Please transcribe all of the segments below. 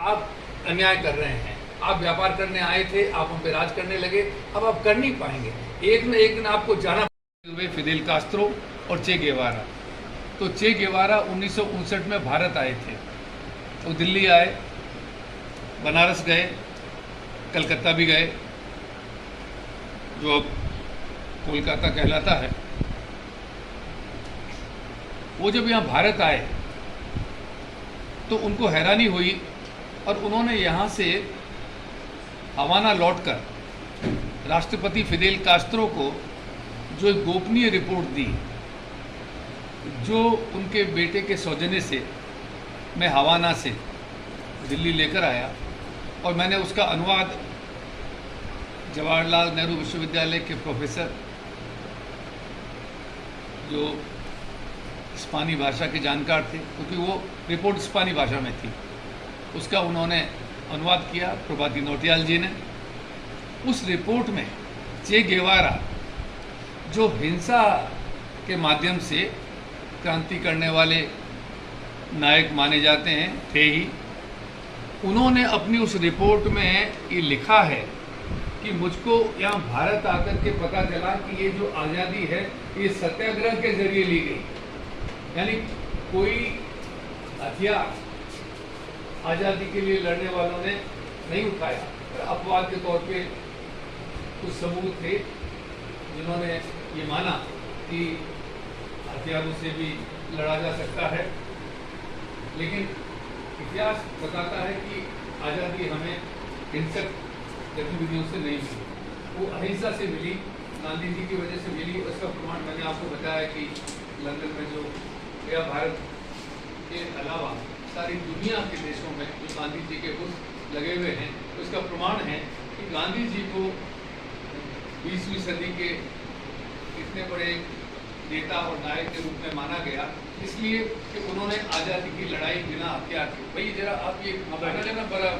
आप अन्याय कर रहे हैं, आप व्यापार करने आए थे, आप हम पे राज करने लगे, अब आप कर नहीं पाएंगे, एक न एक दिन आपको जाना। फिदेल कास्त्रो और चे गेवारा। तो चे गेवारा 1959 में भारत आए थे, तो दिल्ली आए, बनारस गए, कलकत्ता भी गए, जो अब कोलकाता कहलाता है। वो जब यहाँ भारत आए तो उनको हैरानी हुई और उन्होंने यहाँ से हवाना लौटकर राष्ट्रपति फिदेल कास्त्रो को जो एक गोपनीय रिपोर्ट दी, जो उनके बेटे के सौजन्य से मैं हवाना से दिल्ली लेकर आया, और मैंने उसका अनुवाद जवाहरलाल नेहरू विश्वविद्यालय के प्रोफेसर जो स्पेनी भाषा के जानकार थे, क्योंकि वो रिपोर्ट स्पेनी भाषा में थी, उसका उन्होंने अनुवाद किया, प्रभाती नौटियाल जी ने। उस रिपोर्ट में चे गेवारा जो हिंसा के माध्यम से क्रांति करने वाले नायक माने जाते हैं, थे ही, उन्होंने अपनी उस रिपोर्ट में ये लिखा है कि मुझको यहाँ भारत आकर के पता चला कि ये जो आज़ादी है ये सत्याग्रह के जरिए ली गई, यानी कोई हथियार आज़ादी के लिए लड़ने वालों ने नहीं उठाया, अपवाद के तौर पे कुछ समूह थे जिन्होंने ये माना कि हथियारों से भी लड़ा जा सकता है, लेकिन इतिहास बताता है कि आज़ादी हमें हिंसक गतिविधियों से नहीं मिली, वो अहिंसा से मिली, गांधी जी की वजह से मिली। उसका प्रमाण मैंने आपको बताया कि लंदन में जो या भारत के अलावा सारी दुनिया के देशों में जो गांधी जी के बुत लगे हुए हैं, उसका प्रमाण है कि गांधी जी को 20वीं सदी के इतने बड़े नेता और नायक के रूप में माना गया, इसलिए कि उन्होंने आज़ादी की लड़ाई बिना हथियार की। भाई जरा आप ये बना लेना बड़ा,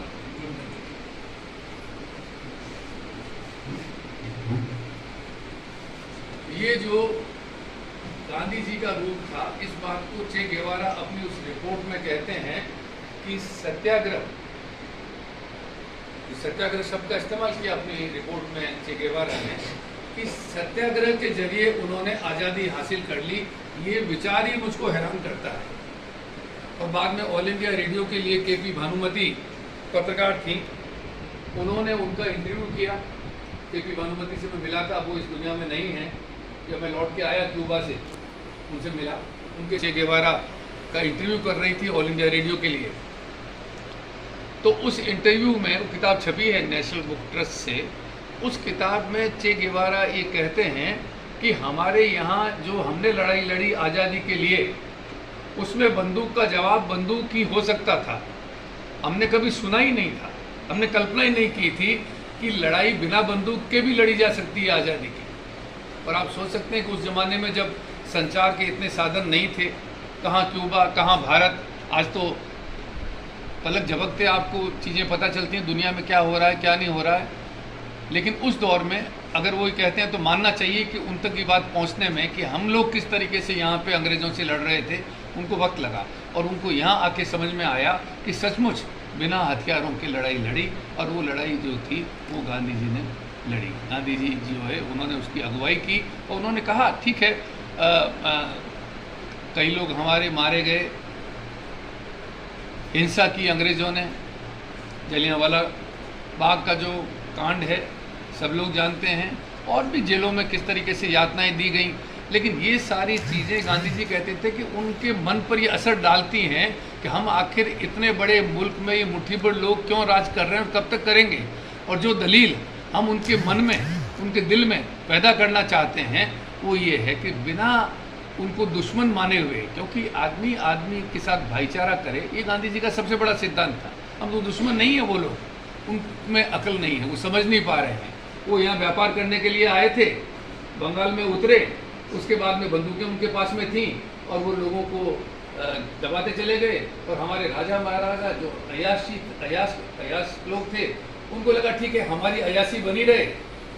ये जो गांधी जी का रूप था, इस बात को चे गेवारा अपनी उस रिपोर्ट में कहते हैं कि सत्याग्रह शब्द का इस्तेमाल किया अपनी रिपोर्ट में चे गेवारा ने, कि सत्याग्रह के जरिए उन्होंने आज़ादी हासिल कर ली। ये विचार ही मुझको हैरान करता है। और बाद में ऑल इंडिया रेडियो के लिए केपी भानुमति पत्रकार थी, उन्होंने उनका इंटरव्यू किया। केपी भानुमति से मैं मिला था, वो इस दुनिया में नहीं है। जब मैं लौट के आया क्यूबा से, उनसे मिला, उनके चे गेवारा का इंटरव्यू कर रही थी ऑल इंडिया रेडियो के लिए। तो उस इंटरव्यू में वो किताब छपी है नेशनल बुक ट्रस्ट से, उस किताब में चे गेवारा ये कहते हैं कि हमारे यहाँ जो हमने लड़ाई लड़ी आज़ादी के लिए, उसमें बंदूक का जवाब बंदूक ही हो सकता था। हमने कभी सुना ही नहीं था, हमने कल्पना ही नहीं की थी कि लड़ाई बिना बंदूक के भी लड़ी जा सकती है आज़ादी की। और आप सोच सकते हैं कि उस ज़माने में जब संचार के इतने साधन नहीं थे, कहाँ क्यूबा कहाँ भारत, आज तो पलक झपकते आपको चीज़ें पता चलती हैं दुनिया में क्या हो रहा है क्या नहीं हो रहा है। लेकिन उस दौर में अगर वो कहते हैं तो मानना चाहिए कि उन तक की बात पहुंचने में कि हम लोग किस तरीके से यहाँ पे अंग्रेज़ों से लड़ रहे थे, उनको वक्त लगा और उनको यहाँ आके समझ में आया कि सचमुच बिना हथियारों की लड़ाई लड़ी, और वो लड़ाई जो थी वो गांधी जी ने लड़ी। गांधी जी जो है उन्होंने उसकी अगुवाई की और उन्होंने कहा ठीक है, कई लोग हमारे मारे गए, हिंसा की अंग्रेज़ों ने, जलियांवाला बाग का जो कांड है सब लोग जानते हैं, और भी जेलों में किस तरीके से यातनाएं दी गई। लेकिन ये सारी चीज़ें गांधी जी कहते थे कि उनके मन पर ये असर डालती हैं कि हम आखिर इतने बड़े मुल्क में ये मुट्ठी भर लोग क्यों राज कर रहे हैं और कब तक करेंगे। और जो दलील हम उनके मन में, उनके दिल में पैदा करना चाहते हैं वो ये है कि बिना उनको दुश्मन माने हुए, क्योंकि आदमी आदमी के साथ भाईचारा करे, ये गांधी जी का सबसे बड़ा सिद्धांत था। हम तो दुश्मन नहीं है वो लोग, उनमें अकल नहीं है, वो समझ नहीं पा रहे हैं। वो यहाँ व्यापार करने के लिए आए थे, बंगाल में उतरे, उसके बाद में बंदूकें उनके पास में थीं और वो लोगों को दबाते चले गए। और हमारे राजा महाराजा जो अयास लोग थे, उनको लगा ठीक है हमारी अयासी बनी रहे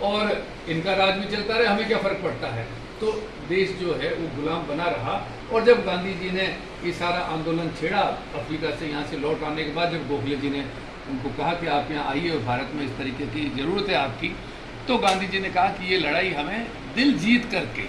और इनका राज भी चलता रहे, हमें क्या फ़र्क पड़ता है। तो देश जो है वो गुलाम बना रहा। और जब गांधी जी ने ये सारा आंदोलन छेड़ा अफ्रीका से, यहाँ से लौट आने के बाद जब गोखले जी ने उनको कहा कि आप यहाँ आइए और भारत में इस तरीके की ज़रूरत है आपकी, तो गांधी जी ने कहा कि ये लड़ाई हमें दिल जीत करके